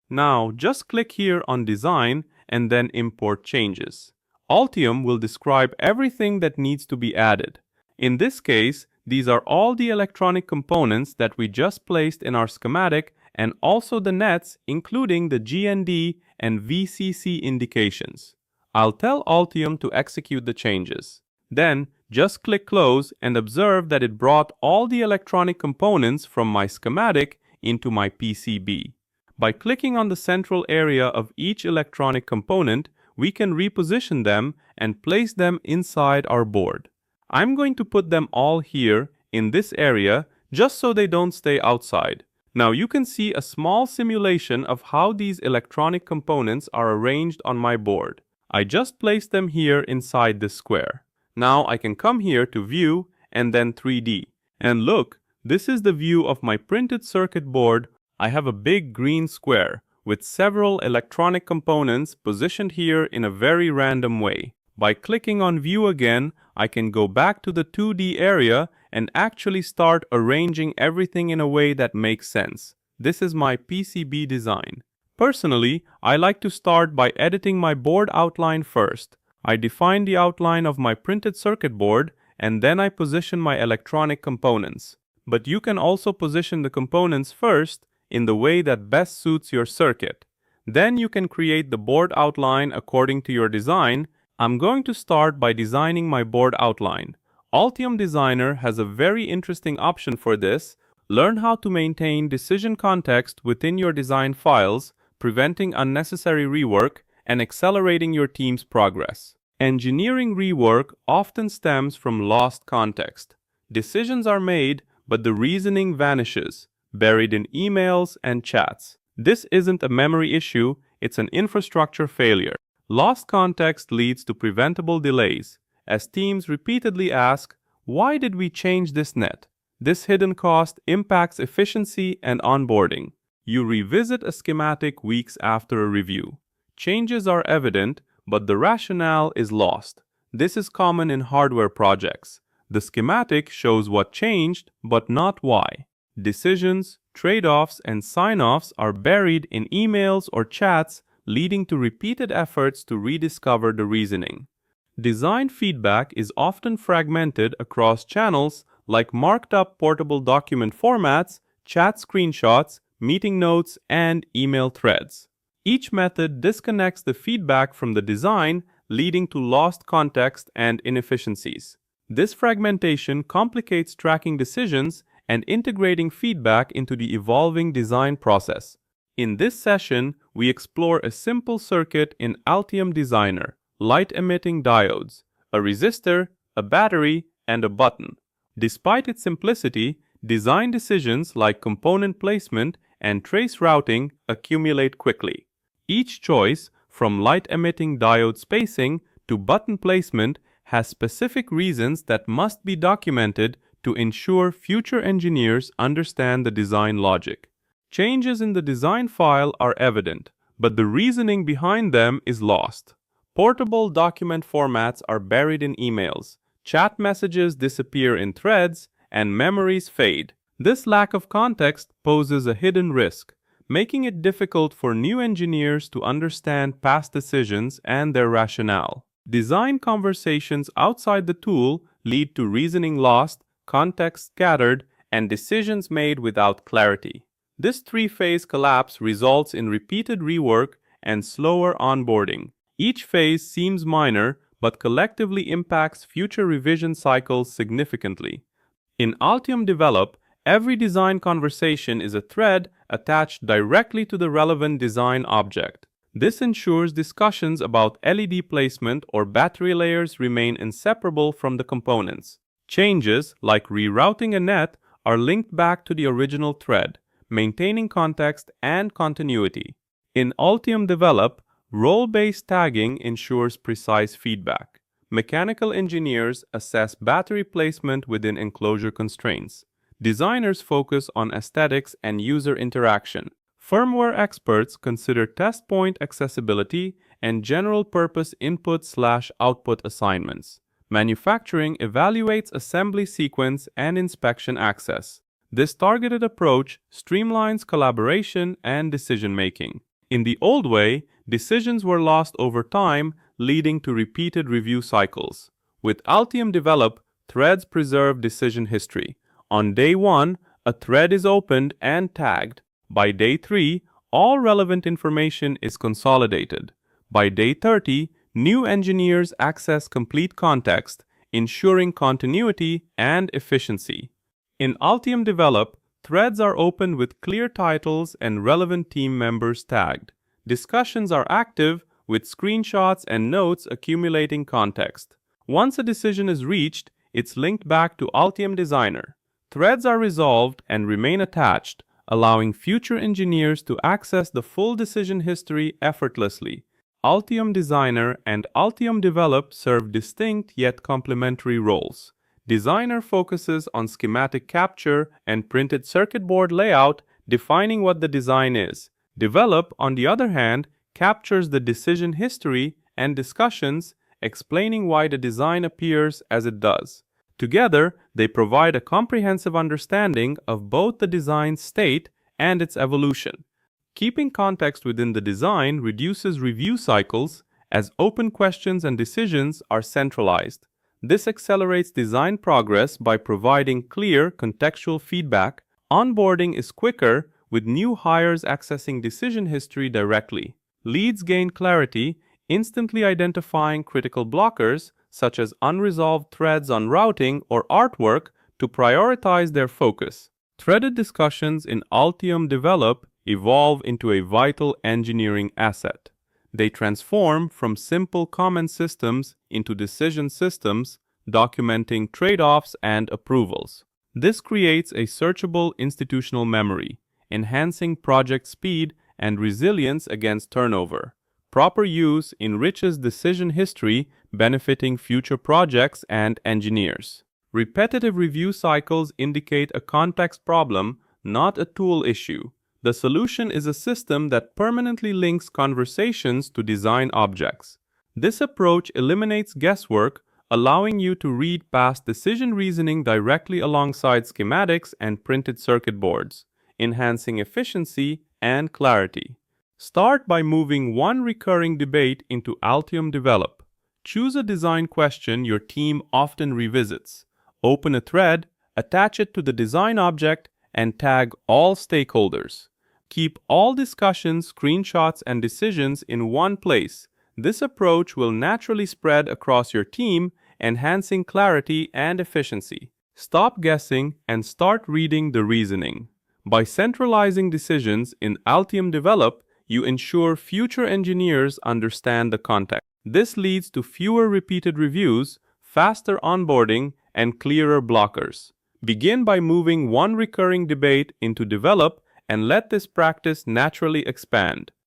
Now, just click here on Design and then Import Changes. Altium will describe everything that needs to be added. In this case, these are all the electronic components that we just placed in our schematic and also the nets, including the GND and VCC indications. I'll tell Altium to execute the changes. Then, just click Close and observe that it brought all the electronic components from my schematic into my PCB. By clicking on the central area of each electronic component, we can reposition them and place them inside our board. I'm going to put them all here in this area just so they don't stay outside. Now you can see a small simulation of how these electronic components are arranged on my board. I just placed them here inside this square. Now I can come here to View and then 3D. And look, this is the view of my printed circuit board. I have a big green square with several electronic components positioned here in a very random way. By clicking on View again, I can go back to the 2D area and actually start arranging everything in a way that makes sense. This is my PCB design. Personally, I like to start by editing my board outline first. I define the outline of my printed circuit board and then I position my electronic components. But you can also position the components first in the way that best suits your circuit. Then you can create the board outline according to your design. I'm going to start by designing my board outline. Altium Designer has a very interesting option for this. Learn how to maintain decision context within your design files, preventing unnecessary rework and accelerating your team's progress. Engineering rework often stems from lost context. Decisions are made, but the reasoning vanishes, buried in emails and chats. This isn't a memory issue, it's an infrastructure failure. Lost context leads to preventable delays, as teams repeatedly ask, why did we change this net? This hidden cost impacts efficiency and onboarding. You revisit a schematic weeks after a review. Changes are evident, but the rationale is lost. This is common in hardware projects. The schematic shows what changed, but not why. Decisions, trade-offs, and sign-offs are buried in emails or chats, leading to repeated efforts to rediscover the reasoning. Design feedback is often fragmented across channels like marked-up portable document formats, chat screenshots, meeting notes, and email threads. Each method disconnects the feedback from the design, leading to lost context and inefficiencies. This fragmentation complicates tracking decisions and integrating feedback into the evolving design process. In this session, we explore a simple circuit in Altium Designer: light-emitting diodes, a resistor, a battery, and a button. Despite its simplicity, design decisions like component placement and trace routing accumulate quickly. Each choice, from light-emitting diode spacing to button placement, has specific reasons that must be documented to ensure future engineers understand the design logic. Changes in the design file are evident, but the reasoning behind them is lost. Portable document formats are buried in emails, chat messages disappear in threads, and memories fade. This lack of context poses a hidden risk, making it difficult for new engineers to understand past decisions and their rationale. Design conversations outside the tool lead to reasoning lost, context scattered, and decisions made without clarity. This three-phase collapse results in repeated rework and slower onboarding. Each phase seems minor, but collectively impacts future revision cycles significantly. In Altium Develop, every design conversation is a thread attached directly to the relevant design object. This ensures discussions about LED placement or battery layers remain inseparable from the components. Changes, like rerouting a net, are linked back to the original thread, maintaining context and continuity. In Altium Develop, role-based tagging ensures precise feedback. Mechanical engineers assess battery placement within enclosure constraints. Designers focus on aesthetics and user interaction. Firmware experts consider test point accessibility and general-purpose input/output assignments. Manufacturing evaluates assembly sequence and inspection access. This targeted approach streamlines collaboration and decision-making. In the old way, decisions were lost over time, leading to repeated review cycles. With Altium Develop, threads preserve decision history. On day 1, a thread is opened and tagged. By day 3, all relevant information is consolidated. By day 30, new engineers access complete context, ensuring continuity and efficiency. In Altium Develop, threads are opened with clear titles and relevant team members tagged. Discussions are active, with screenshots and notes accumulating context. Once a decision is reached, it's linked back to Altium Designer. Threads are resolved and remain attached, allowing future engineers to access the full decision history effortlessly. Altium Designer and Altium Develop serve distinct yet complementary roles. Designer focuses on schematic capture and printed circuit board layout, defining what the design is. Develop, on the other hand, captures the decision history and discussions, explaining why the design appears as it does. Together, they provide a comprehensive understanding of both the design's state and its evolution. Keeping context within the design reduces review cycles, as open questions and decisions are centralized. This accelerates design progress by providing clear, contextual feedback. Onboarding is quicker, with new hires accessing decision history directly. Leads gain clarity, instantly identifying critical blockers, such as unresolved threads on routing or artwork, to prioritize their focus. Threaded discussions in Altium Develop evolve into a vital engineering asset. They transform from simple comment systems into decision systems, documenting trade-offs and approvals. This creates a searchable institutional memory, enhancing project speed and resilience against turnover. Proper use enriches decision history, benefiting future projects and engineers. Repetitive review cycles indicate a context problem, not a tool issue. The solution is a system that permanently links conversations to design objects. This approach eliminates guesswork, allowing you to read past decision reasoning directly alongside schematics and printed circuit boards, enhancing efficiency and clarity. Start by moving one recurring debate into Altium Develop. Choose a design question your team often revisits. Open a thread, attach it to the design object, and tag all stakeholders. Keep all discussions, screenshots, and decisions in one place. This approach will naturally spread across your team, enhancing clarity and efficiency. Stop guessing and start reading the reasoning. By centralizing decisions in Altium Develop, you ensure future engineers understand the context. This leads to fewer repeated reviews, faster onboarding, and clearer blockers. Begin by moving one recurring debate into Develop and let this practice naturally expand.